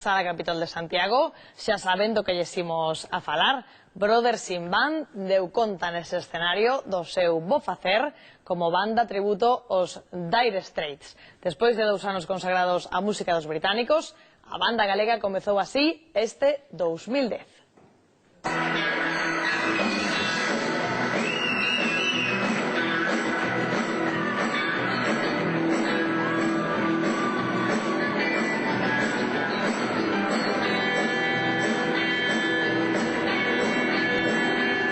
A la capital de Santiago, xa sabendo que llesimos a falar, Brothers in Band deu conta nese escenario do seu bo facer como banda tributo aos Dire Straits. Despois de 2 anos consagrados á música dos británicos, a banda galega comezou así este 2010.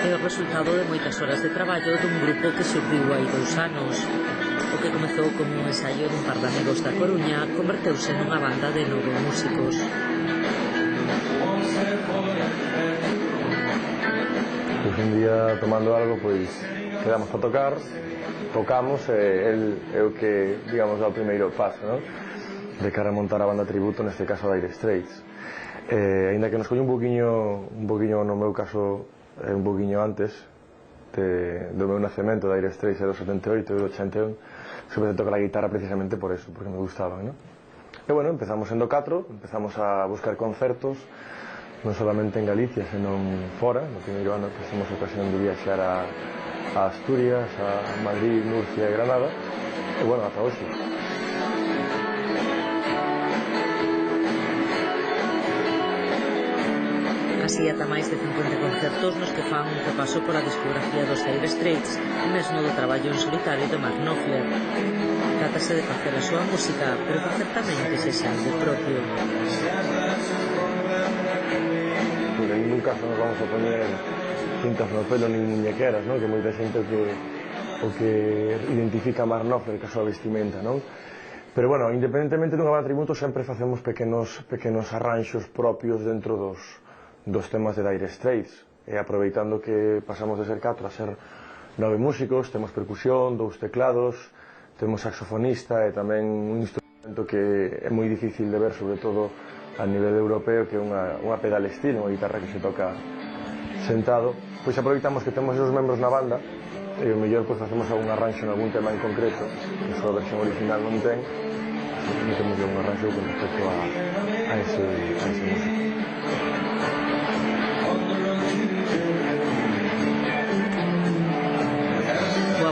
É o resultado de moitas horas de traballo dun grupo que surgiu hai 2 anos. O que comezou como un ensaio dun par de amigos da Coruña converteuse nunha banda de 9 músicos. Pois un día tomando algo, pois quedamos para tocar, tocamos e é o que, digamos, dá o primeiro paso, non? De cara a montar a banda tributo, neste caso a Dire Straits. Ainda que nos colle un poquinho no meu caso, un poquinho antes do meu nacemento. Da Dire Straits é do 78 e do 81, que empecé a tocar a guitarra precisamente por eso, porque me gustaba, ¿no? E bueno, empezamos sendo 4, empezamos a buscar concertos non solamente en Galicia, senón fora. No primeiro ano temos ocasión de viaxar a Asturias, a Madrid, Murcia e Granada, e bueno, ata hoxe. Así ata máis de 50 concertos nos que fan un repaso pola discografía dos Dire Straits e mesmo do traballo en solitario de Mark Knopfler. Trátase de facer a súa música, pero facer tamén que sexa algo propio. En ningún caso nos vamos a poner cintas no pelo nin muñequeras, non? Que moita xente o que identifica a Mark Knopfler que a súa vestimenta, non? Pero bueno, independentemente dunha banda tributo, sempre facemos pequenos arranxos propios dentro dos temas de Dire Straits, e aproveitando que pasamos de ser 4 a ser 9 músicos, temos percusión, 2 teclados, temos saxofonista e tamén un instrumento que é moi difícil de ver, sobre todo a nivel europeo, que é unha pedal steel, unha guitarra que se toca sentado. Pois aproveitamos que temos esos membros na banda e o mellor pois facemos algún arranxo en algún tema en concreto que a súa versión original non ten, e metemos un arranxo con respecto a ese músico.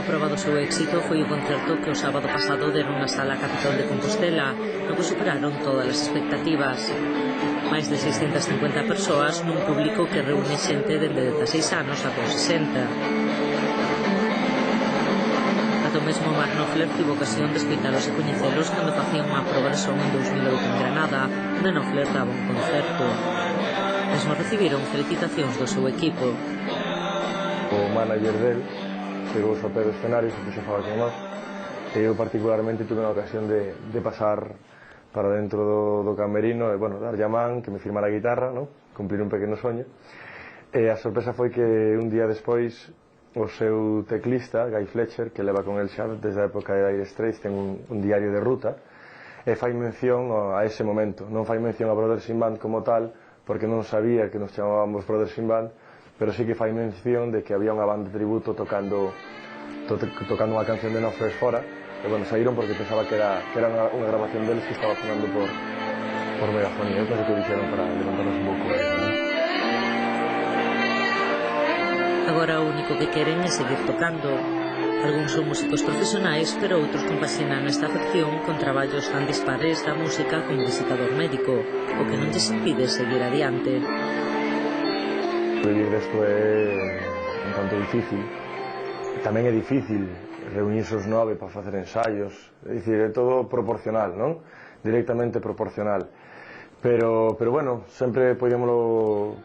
A prova do seu éxito foi o concerto que o sábado pasado deron na sala Capitol de Compostela, no que superaron todas as expectativas. Máis de 650 persoas nun público que reúne xente dende 16 anos ata os 60. Ata o mesmo Mark Knopfler tivo ocasión de escoitalos e coñecelos cando facían unha prova de son en 2008 en Granada, onde Knopfler daba un concerto. Mesmo recibiron felicitacións do seu equipo. O manager del chegou ao pé do escenario, se puxo a falar con nós, e eu particularmente tuve a ocasión de pasar para dentro do camerino e, bueno, darlle a man, que me firmara a guitarra, ¿no? Cumplir un pequeno soño. E a sorpresa foi que un día despois o seu teclista, Guy Fletcher, que leva con el xa desde a época de Dire Straits, ten un diario de ruta, e fai mención a ese momento. Non fai mención a Brothers in Band como tal, porque non sabía que nos chamábamos Brothers in Band, pero sí que fai mención de que había unha banda de tributo tocando unha canción de Knopfler fora, e bueno, saíron porque pensaba que era unha grabación deles que estaba sonando por megafonía. Eso é o que dixeron para levantarnos un pouco eso, ¿no? Agora o único que queren é seguir tocando. Algúns son músicos profesionais, pero outros compaxinan esta afección con traballos tan dispares da música como visitador médico, o que non lles impide seguir adiante. Vivir desto é un tanto difícil. Tamén é difícil reunirse os 9 para facer ensaios. É dicir, é todo proporcional, non? Directamente proporcional. Pero bueno, sempre podémolo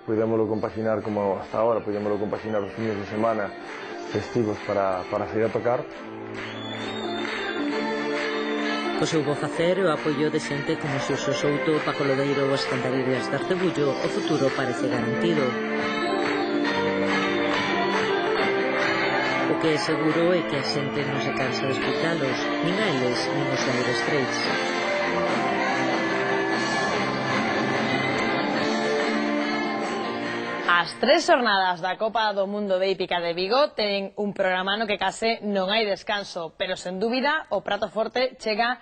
compaxinar como hasta ahora, podémolo compaxinar os fines de semana festivos para sair a tocar. Co seu bo facer e o apoio de xente como Xurxo Souto, Paco Lodeiro ou as cantarillas de Arcebullo, o futuro parece garantido. O que é seguro é que a xente non se cansa de escuchalos, nin a eles, nin os Dire Straits. As 3 xornadas da Copa do Mundo de Hípica de Vigo teñen un programa no que case non hai descanso, pero sen dúbida o prato forte chega